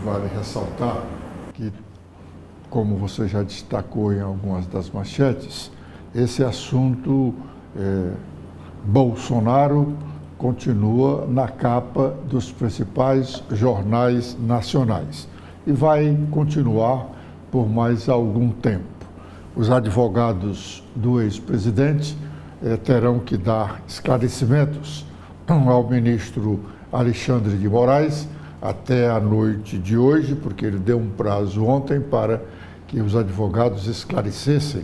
Vale ressaltar que, como você já destacou em algumas das manchetes, esse assunto Bolsonaro continua na capa dos principais jornais nacionais e vai continuar por mais algum tempo. Os advogados do ex-presidente terão que dar esclarecimentos ao ministro Alexandre de Moraes até a noite de hoje, porque ele deu um prazo ontem para que os advogados esclarecessem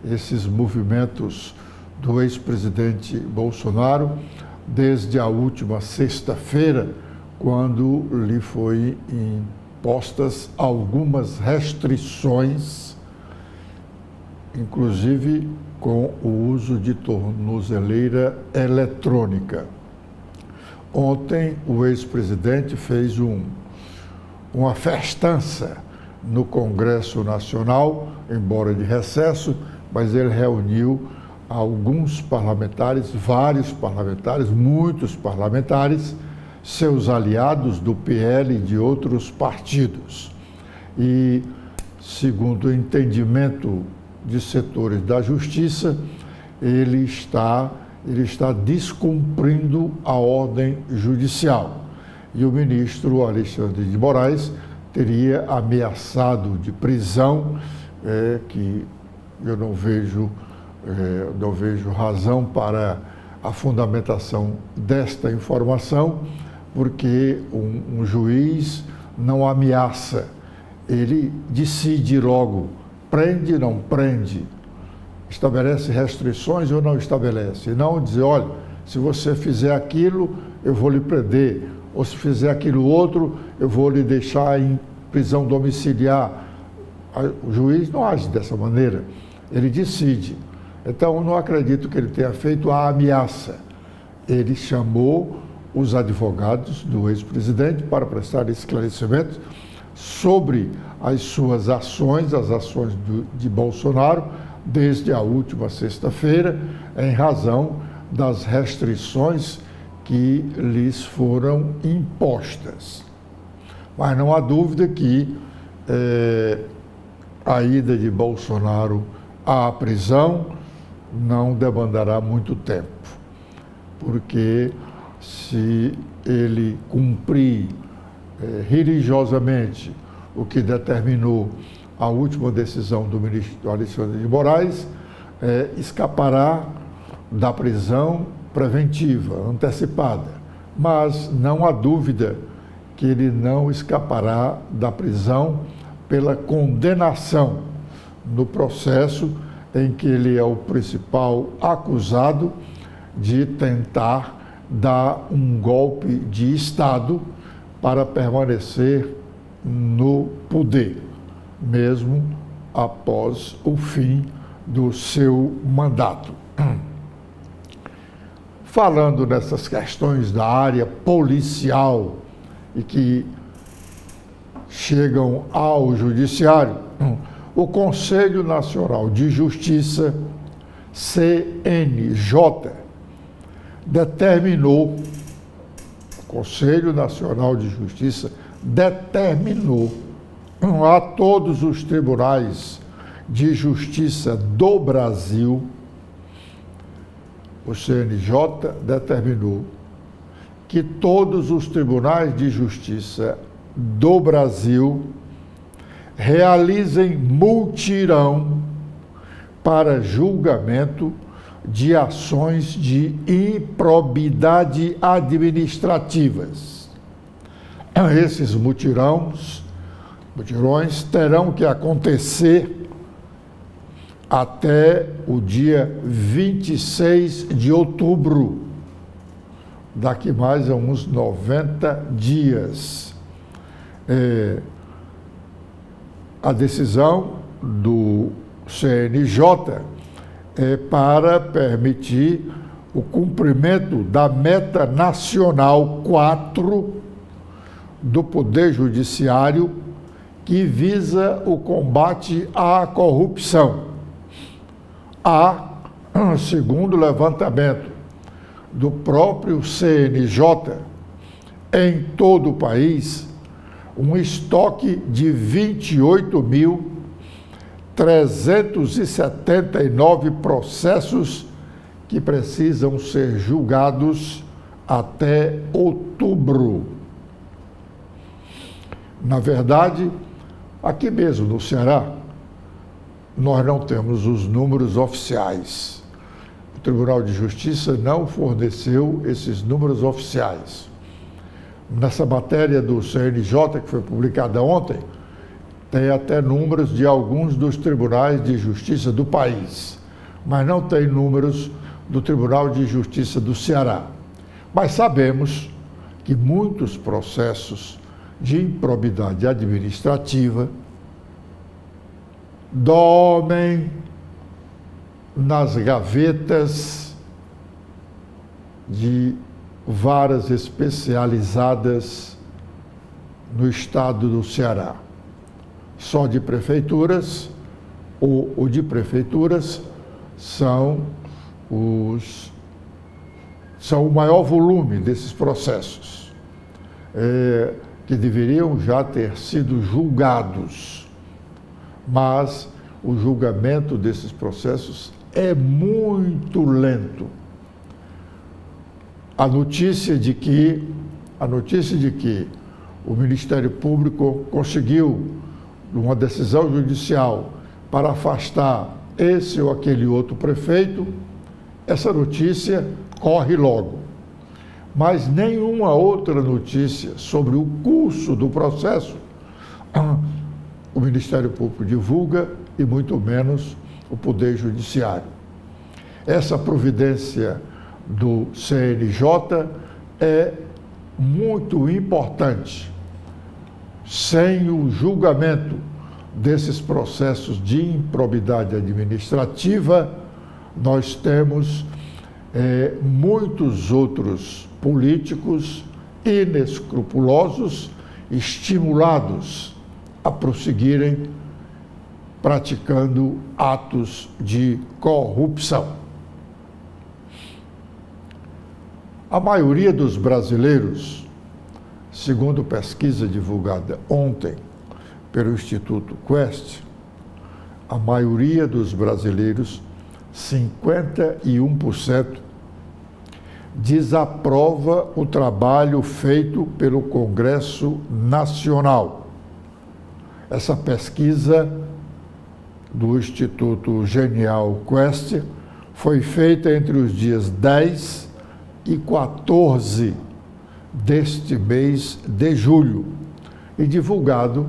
esses movimentos do ex-presidente Bolsonaro desde a última sexta-feira, quando lhe foi impostas algumas restrições, inclusive com o uso de tornozeleira eletrônica. Ontem, o ex-presidente fez uma festança no Congresso Nacional, embora de recesso, mas ele reuniu alguns parlamentares, vários parlamentares, muitos parlamentares, seus aliados do PL e de outros partidos. E, segundo o entendimento de setores da Justiça, ele está descumprindo a ordem judicial. E o ministro Alexandre de Moraes teria ameaçado de prisão, que eu não vejo razão para a fundamentação desta informação, porque um juiz não ameaça, ele decide logo, prende, não prende, estabelece restrições ou não estabelece. Não dizer, olha, se você fizer aquilo, eu vou lhe prender, ou se fizer aquilo outro, eu vou lhe deixar em prisão domiciliar. O juiz não age dessa maneira, ele decide. Então, eu não acredito que ele tenha feito a ameaça. Ele chamou os advogados do ex-presidente para prestar esclarecimentos sobre as suas ações, as ações de Bolsonaro, desde a última sexta-feira, em razão das restrições que lhes foram impostas. Mas não há dúvida que a ida de Bolsonaro à prisão não demandará muito tempo, porque se ele cumprir religiosamente o que determinou a última decisão do ministro Alexandre de Moraes, escapará da prisão preventiva, antecipada. Mas não há dúvida que ele não escapará da prisão pela condenação no processo em que ele é o principal acusado de tentar dar um golpe de Estado para permanecer no poder, mesmo após o fim do seu mandato. Falando nessas questões da área policial e que chegam ao Judiciário, o Conselho Nacional de Justiça, CNJ, determinou a todos os tribunais de justiça do Brasil, o CNJ determinou que todos os tribunais de justiça do Brasil realizem mutirão para julgamento de ações de improbidade administrativas. Esses mutirões terão que acontecer até o dia 26 de outubro, daqui mais a uns 90 dias. A decisão do CNJ é para permitir o cumprimento da meta nacional 4 do Poder Judiciário, que visa o combate à corrupção. Segundo o levantamento do próprio CNJ, em todo o país, um estoque de 28.379 processos que precisam ser julgados até outubro. Na verdade, aqui mesmo no Ceará, nós não temos os números oficiais. O Tribunal de Justiça não forneceu esses números oficiais. Nessa matéria do CNJ, que foi publicada ontem, tem até números de alguns dos tribunais de justiça do país, mas não tem números do Tribunal de Justiça do Ceará. Mas sabemos que muitos processos de improbidade administrativa dormem nas gavetas de varas especializadas no estado do Ceará. Só de prefeituras, ou de prefeituras, são o maior volume desses processos, que deveriam já ter sido julgados, mas o julgamento desses processos é muito lento. A notícia de que o Ministério Público conseguiu uma decisão judicial para afastar esse ou aquele outro prefeito, essa notícia corre logo. Mas nenhuma outra notícia sobre o curso do processo o Ministério Público divulga, e muito menos o Poder Judiciário. Essa providência do CNJ é muito importante. Sem o julgamento desses processos de improbidade administrativa, nós temos muitos outros políticos inescrupulosos estimulados a prosseguirem praticando atos de corrupção. A maioria dos brasileiros, segundo pesquisa divulgada ontem pelo Instituto Quest, a maioria dos brasileiros, 51%, desaprova o trabalho feito pelo Congresso Nacional. Essa pesquisa do Instituto Genial Quest foi feita entre os dias 10 e 14 deste mês de julho e divulgado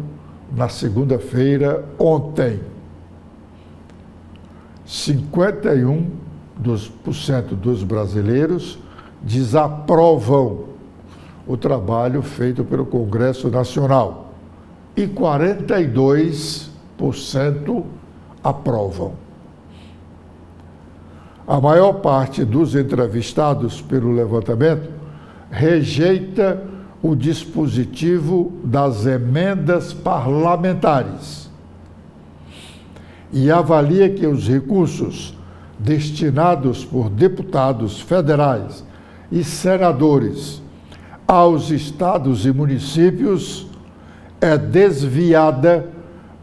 na segunda-feira, ontem. 51% dos brasileiros desaprovam o trabalho feito pelo Congresso Nacional e 42% aprovam. A maior parte dos entrevistados pelo levantamento rejeita o dispositivo das emendas parlamentares e avalia que os recursos destinados por deputados federais e senadores aos estados e municípios é desviada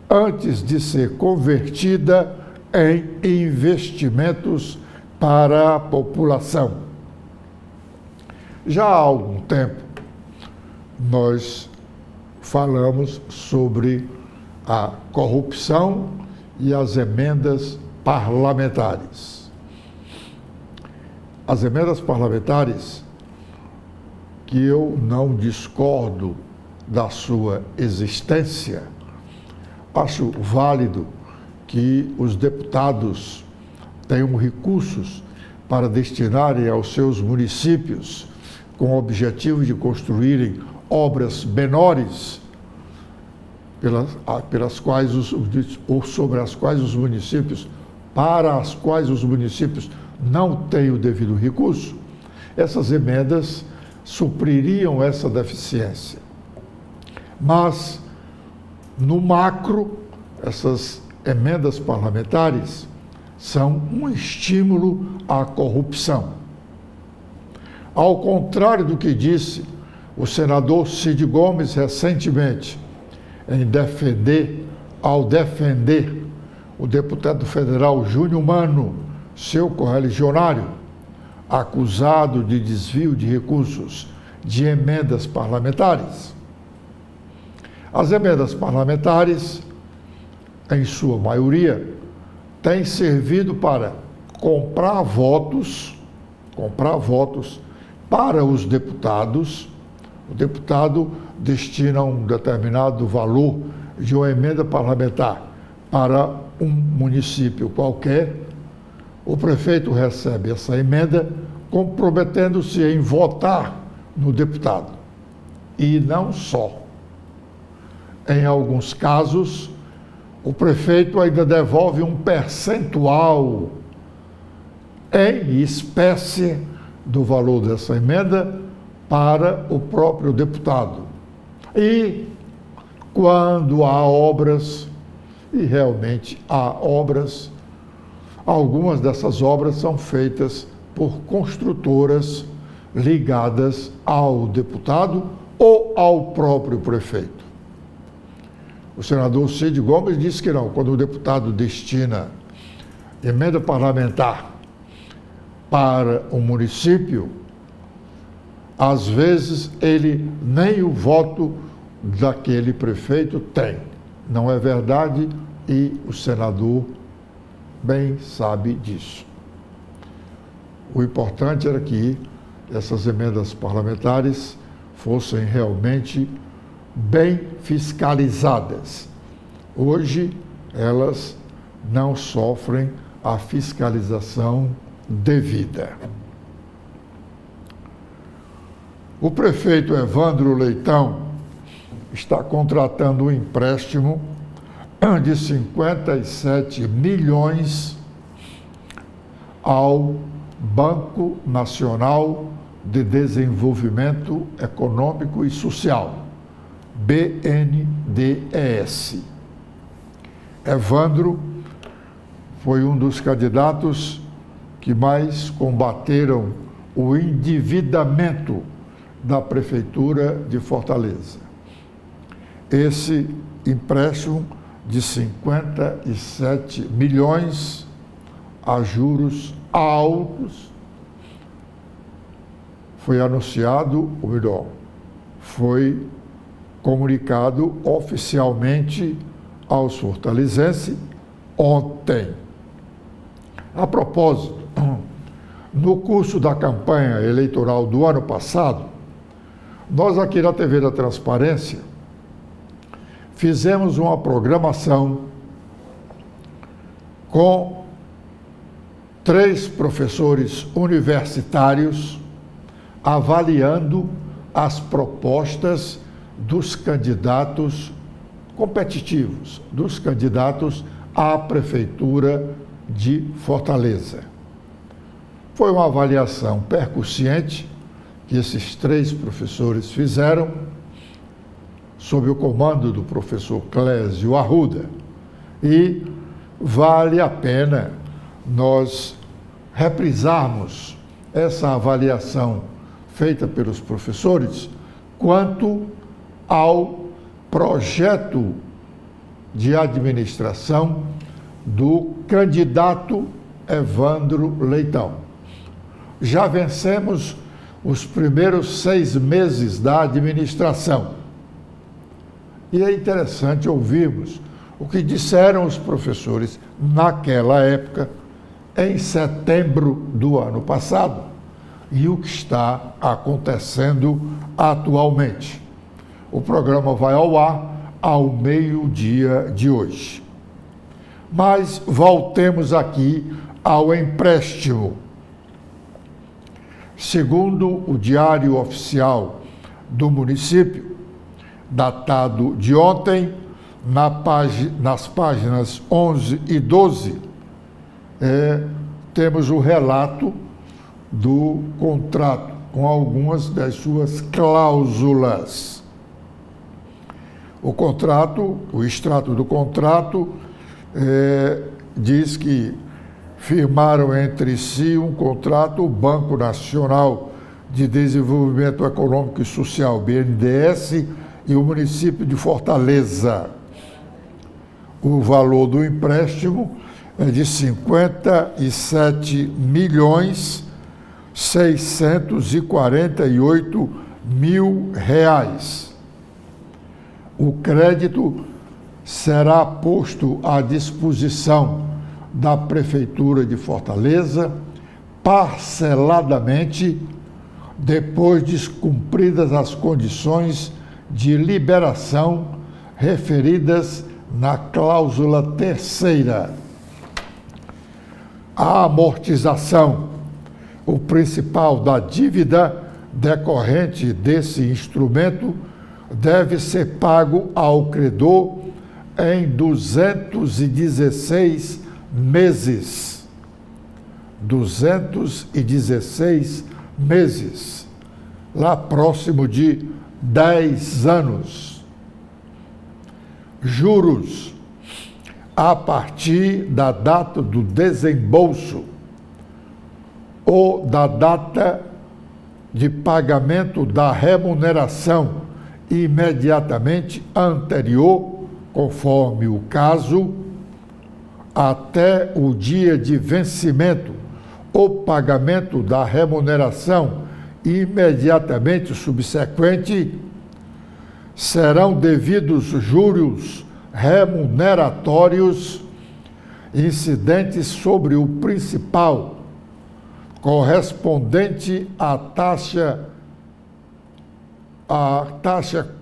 antes de ser convertida em investimentos para a população. Já há algum tempo, nós falamos sobre a corrupção e as emendas parlamentares. As emendas parlamentares, que eu não discordo da sua existência, acho válido que os deputados tenham recursos para destinarem aos seus municípios com o objetivo de construírem obras menores pelas quais ou sobre as quais os municípios, para as quais os municípios não têm o devido recurso. Essas emendas supririam essa deficiência. Mas, no macro, essas emendas parlamentares são um estímulo à corrupção. Ao contrário do que disse O senador Cid Gomes, recentemente, ao defender o deputado federal Júnior Mano, seu correligionário, acusado de desvio de recursos de emendas parlamentares. As emendas parlamentares, em sua maioria, têm servido para comprar votos para os deputados. O deputado destina um determinado valor de uma emenda parlamentar para um município qualquer. O prefeito recebe essa emenda comprometendo-se em votar no deputado. E não só. Em alguns casos, o prefeito ainda devolve um percentual em espécie do valor dessa emenda para o próprio deputado. E quando há obras, e realmente há obras, algumas dessas obras são feitas por construtoras ligadas ao deputado ou ao próprio prefeito. O senador Cid Gomes disse que não, quando o deputado destina emenda parlamentar para o município, às vezes ele nem o voto daquele prefeito tem. Não é verdade e o senador bem sabe disso. O importante era que essas emendas parlamentares fossem realmente bem fiscalizadas. Hoje, elas não sofrem a fiscalização devida. O prefeito Evandro Leitão está contratando um empréstimo de 57 milhões ao Banco Nacional de Desenvolvimento Econômico e Social, BNDES. Evandro foi um dos candidatos que mais combateram o endividamento da Prefeitura de Fortaleza. Esse empréstimo de 57 milhões a juros altos foi anunciado, ou melhor, foi comunicado oficialmente aos fortalezenses ontem. A propósito, no curso da campanha eleitoral do ano passado, nós aqui na TV da Transparência fizemos uma programação com 3 professores universitários avaliando as propostas dos candidatos competitivos, dos candidatos à Prefeitura de Fortaleza. Foi uma avaliação percussiente que esses 3 professores fizeram, sob o comando do professor Clésio Arruda, e vale a pena nós reprisarmos essa avaliação feita pelos professores quanto ao projeto de administração do candidato Evandro Leitão. Já vencemos os primeiros 6 meses da administração. E é interessante ouvirmos o que disseram os professores naquela época, em setembro do ano passado, e o que está acontecendo atualmente. O programa vai ao ar ao meio-dia de hoje. Mas voltemos aqui ao empréstimo. Segundo o Diário Oficial do município, datado de ontem, nas páginas 11 e 12, temos o relato do contrato, com algumas das suas cláusulas. O extrato do contrato diz que firmaram entre si um contrato o Banco Nacional de Desenvolvimento Econômico e Social, BNDES, e o município de Fortaleza. O valor do empréstimo é de R$ 57.648.000. O crédito será posto à disposição da Prefeitura de Fortaleza parceladamente, depois de cumpridas as condições de liberação referidas na cláusula 3ª. A amortização, o principal da dívida decorrente desse instrumento, deve ser pago ao credor em 216 meses. 216 meses, lá próximo de 10 anos. Juros a partir da data do desembolso ou da data de pagamento da remuneração imediatamente anterior, conforme o caso, até o dia de vencimento ou pagamento da remuneração imediatamente subsequente, serão devidos juros remuneratórios incidentes sobre o principal, correspondente à taxa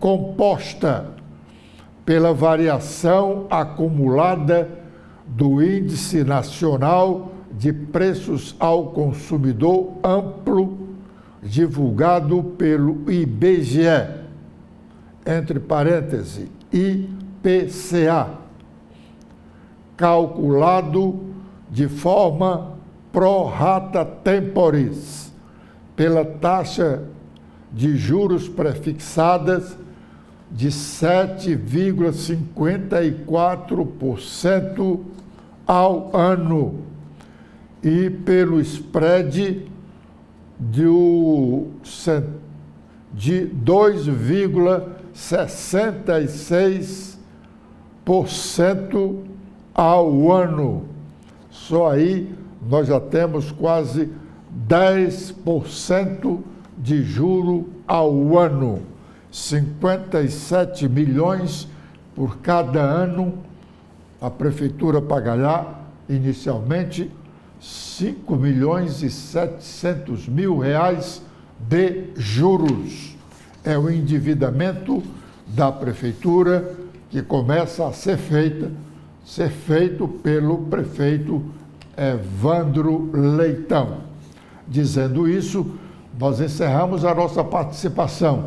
composta pela variação acumulada do Índice Nacional de Preços ao Consumidor Amplo, divulgado pelo IBGE, entre parênteses, IPCA, calculado de forma pro rata temporis, pela taxa de juros prefixadas de 7,54% ao ano e pelo spread de 2,66% ao ano. Só aí nós já temos quase 10% de juro ao ano. 57 milhões por cada ano. A prefeitura pagará inicialmente 5.700.000 de juros. É o endividamento da prefeitura que começa a ser feito pelo prefeito Evandro Leitão. Dizendo isso, nós encerramos a nossa participação.